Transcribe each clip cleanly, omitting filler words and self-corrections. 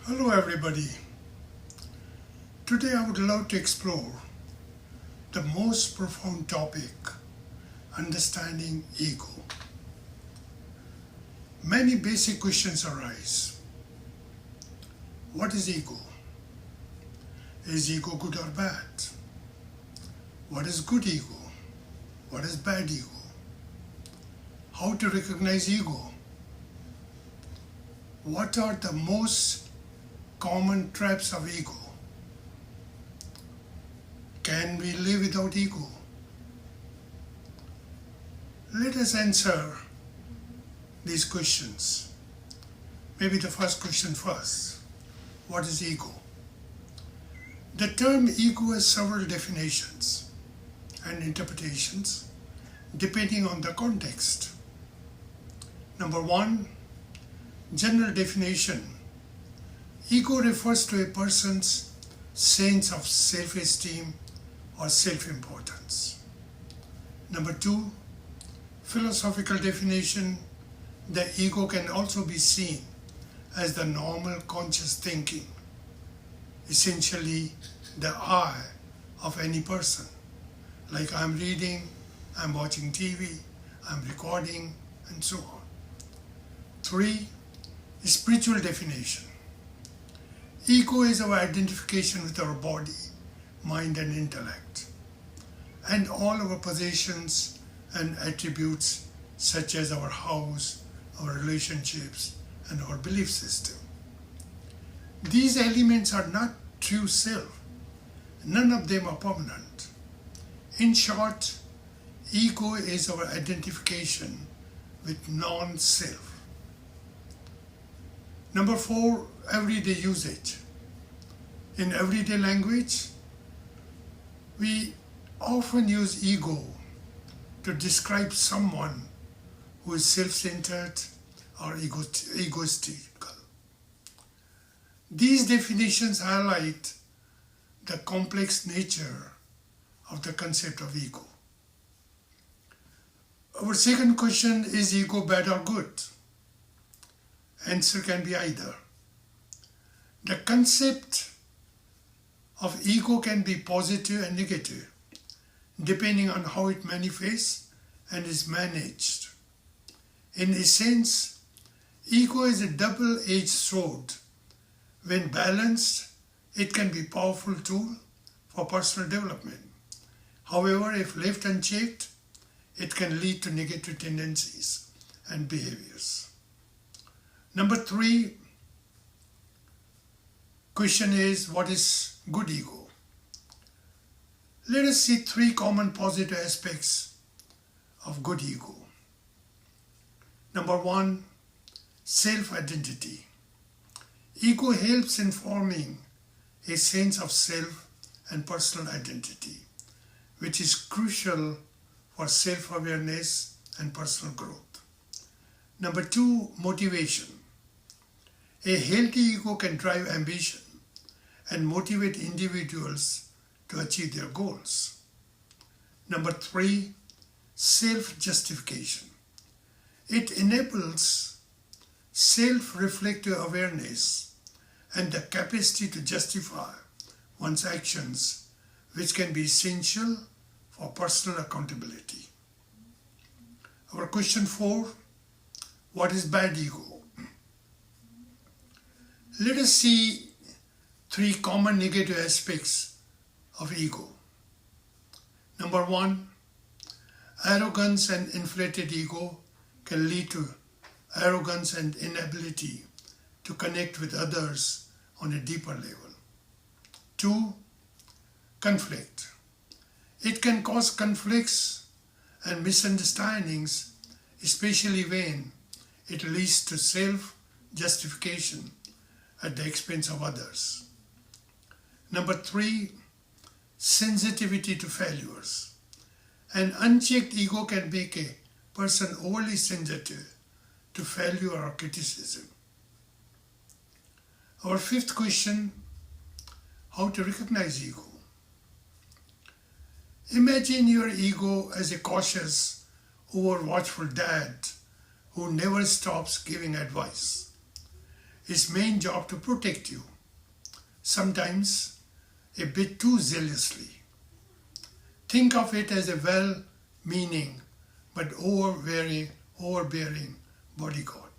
Hello everybody. Today I would love to explore the most profound topic, understanding ego. Many basic questions arise. What is ego? Is ego good or bad? What is good ego? What is bad ego? How to recognize ego? What are the most common traps of ego? Can we live without ego? Let us answer these questions. Maybe the first question first. What is ego? The term ego has several definitions and interpretations depending on the context. Number one, general definition. Ego refers to a person's sense of self-esteem or self-importance. Number two, philosophical definition. The ego can also be seen as the normal conscious thinking, essentially the I of any person. Like I'm reading, I'm watching TV, I'm recording, and so on. Three, spiritual definition. Ego is our identification with our body, mind and intellect, and all our possessions and attributes such as our house, our relationships, and our belief system. These elements are not true self. None of them are permanent. In short, ego is our identification with non-self. Number four, everyday usage. In everyday language, we often use ego to describe someone who is self-centered or egoistical. These definitions highlight the complex nature of the concept of ego. Our second question, is ego bad or good? Answer can be either. The concept of ego can be positive and negative, depending on how it manifests and is managed. In essence, ego is a double-edged sword. When balanced, it can be a powerful tool for personal development. However, if left unchecked, it can lead to negative tendencies and behaviors. Number three, question is, what is good ego? Let us see three common positive aspects of good ego. Number one, self-identity. Ego helps in forming a sense of self and personal identity, which is crucial for self-awareness and personal growth. Number two, motivation. A healthy ego can drive ambition and motivate individuals to achieve their goals. Number three, self-justification. It enables self-reflective awareness and the capacity to justify one's actions, which can be essential for personal accountability. Our question four, what is bad ego? Let us see three common negative aspects of ego. Number one, arrogance and inflated ego can lead to arrogance and inability to connect with others on a deeper level. Two, conflict. It can cause conflicts and misunderstandings, especially when it leads to self-justification at the expense of others. Number three, sensitivity to failures. An unchecked ego can make a person overly sensitive to failure or criticism. Our fifth question, how to recognize ego. Imagine your ego as a cautious, over-watchful dad who never stops giving advice. its main job to protect you, sometimes a bit too zealously. Think of it as a well-meaning but overbearing bodyguard.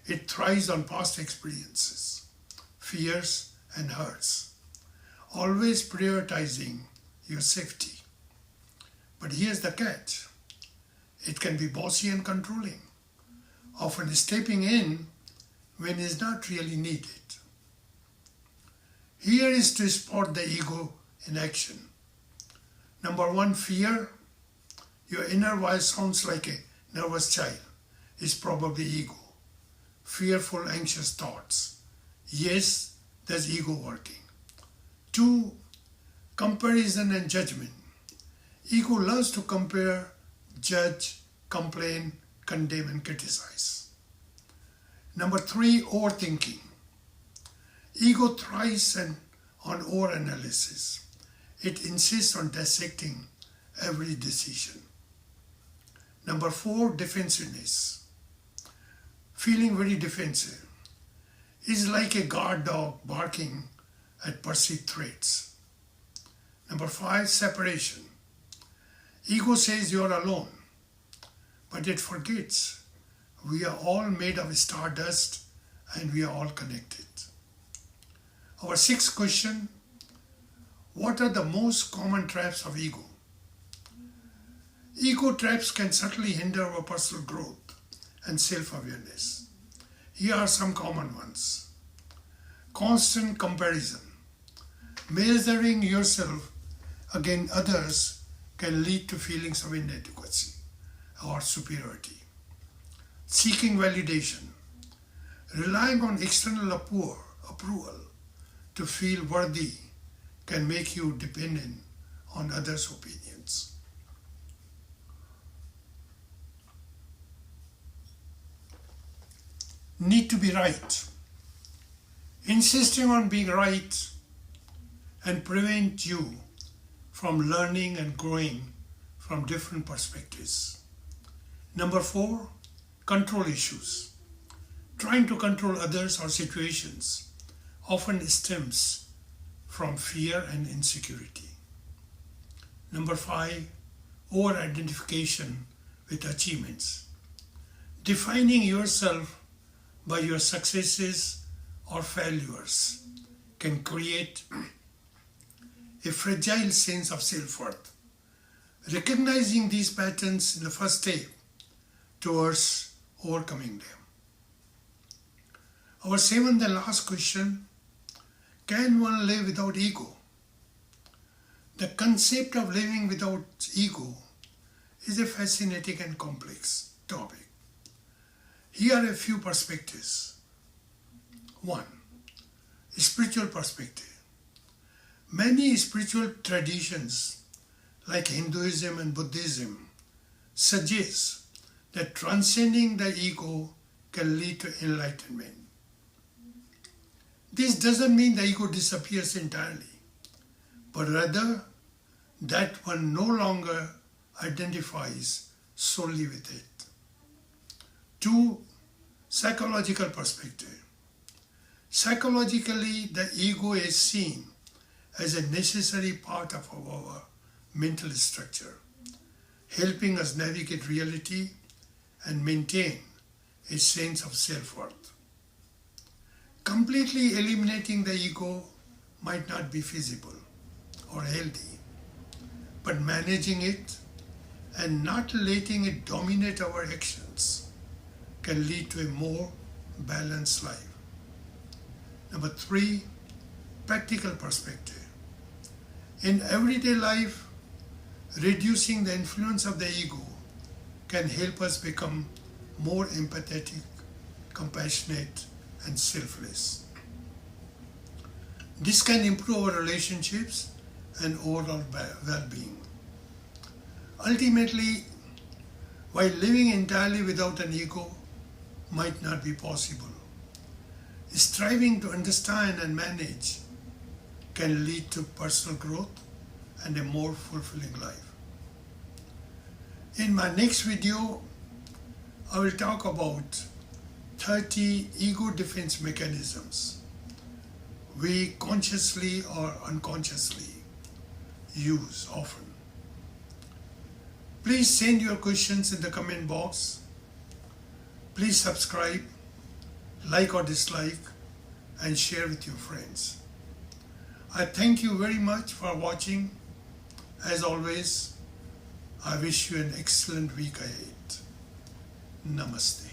It thrives on past experiences, fears, and hurts, always prioritizing your safety. But here's the catch. It can be bossy and controlling, often stepping in when it's not really needed. Here is to spot the ego in action. Number one, fear. Your inner voice sounds like a nervous child. It's probably ego. Fearful, anxious thoughts. Yes, that's ego working. Two, comparison and judgment. Ego loves to compare, judge, complain, condemn, and criticize. Number three, overthinking. Ego thrives on overanalysis. It insists on dissecting every decision. Number four, defensiveness. Feeling very defensive is like a guard dog barking at perceived threats. Number five, separation. Ego says you are alone, but it forgets we are all made of stardust and we are all connected. Our sixth question, what are the most common traps of ego? Ego traps can certainly hinder our personal growth and self-awareness. Here are some common ones. Constant comparison. Measuring yourself against others can lead to feelings of inadequacy or superiority. Seeking validation. Relying on external approval to feel worthy can make you dependent on others' opinions. Need to be right. Insisting on being right and prevent you from learning and growing from different perspectives. Number four, control issues. Trying to control others or situations often stems from fear and insecurity. Number five, over-identification with achievements. Defining yourself by your successes or failures can create a fragile sense of self-worth. Recognizing these patterns is the first step towards overcoming them. Our seventh and last question, can one live without ego? The concept of living without ego is a fascinating and complex topic. Here are a few perspectives. One, spiritual perspective. Many spiritual traditions like Hinduism and Buddhism suggest that transcending the ego can lead to enlightenment. This doesn't mean the ego disappears entirely, but rather that one no longer identifies solely with it. Two, psychological perspective. Psychologically, the ego is seen as a necessary part of our mental structure, helping us navigate reality and maintain a sense of self-worth. Completely eliminating the ego might not be feasible or healthy, but managing it and not letting it dominate our actions can lead to a more balanced life. Number three, practical perspective. In everyday life, reducing the influence of the ego can help us become more empathetic, compassionate, and selfless. This can improve our relationships and overall well-being. Ultimately, while living entirely without an ego might not be possible, striving to understand and manage can lead to personal growth and a more fulfilling life. In my next video, I will talk about 30 ego defense mechanisms we consciously or unconsciously use often. Please send your questions in the comment box. Please subscribe, like or dislike, and share with your friends. I thank you very much for watching. As always, I wish you an excellent week ahead. Namaste.